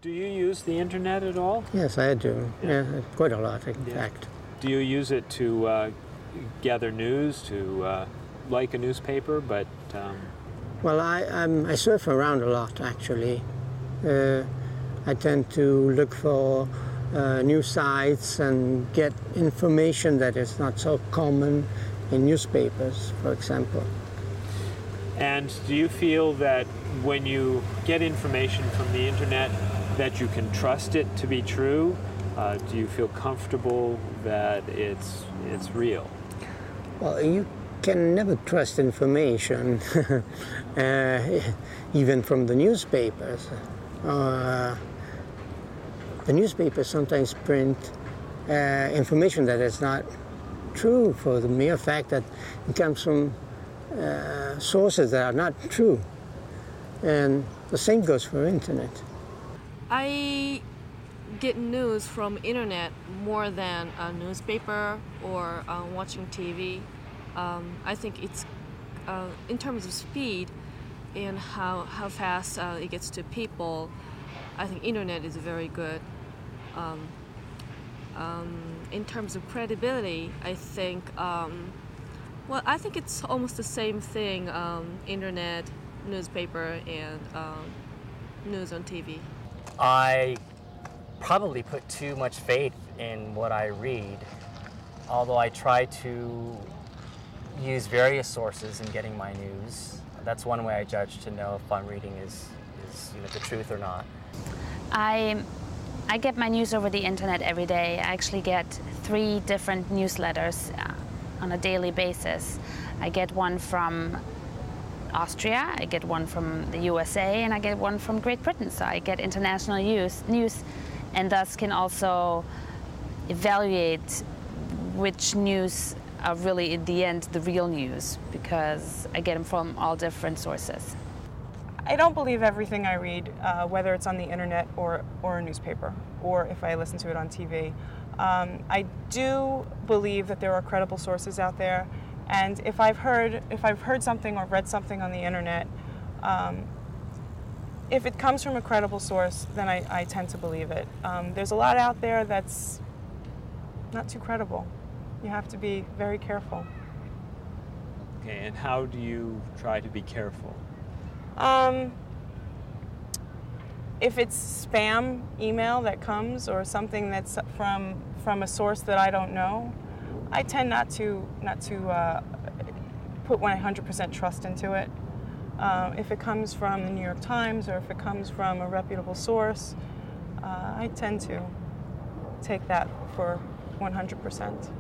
Do you use the internet at all? Yes, I do. Yeah, quite a lot, in fact. Do you use it to gather news, to like a newspaper, but... Well, I surf around a lot, actually. I tend to look for new sites and get information that is not so common in newspapers, for example. And do you feel that when you get information from the internet that you can trust it to be true? Do you feel comfortable that it's real? Well, you can never trust information, even from the newspapers. The newspapers sometimes print information that is not true for the mere fact that it comes from sources that are not true. And the same goes for internet. I get news from internet more than a newspaper or watching TV. I think it's in terms of speed and how fast it gets to people. I think internet is very good. In terms of credibility, I think I think it's almost the same thing. Internet, newspaper, and news on TV. I probably put too much faith in what I read, although I try to use various sources in getting my news. That's one way I judge to know if I'm reading is the truth or not. I get my news over the internet every day. I actually get 3 different newsletters on a daily basis. I get one from Austria, I get one from the USA, and I get one from Great Britain. So I get international news and thus can also evaluate which news are really, in the end, the real news, because I get them from all different sources. I don't believe everything I read, whether it's on the internet or a newspaper, or if I listen to it on TV. I do believe that there are credible sources out there, and if I've heard something or read something on the internet, if it comes from a credible source, then I tend to believe it. There's a lot out there that's not too credible. You have to be very careful. Okay, and how do you try to be careful? If it's spam email that comes or something that's from a source that I don't know, I tend not to put 100% trust into it. If it comes from the New York Times or if it comes from a reputable source, I tend to take that for 100%.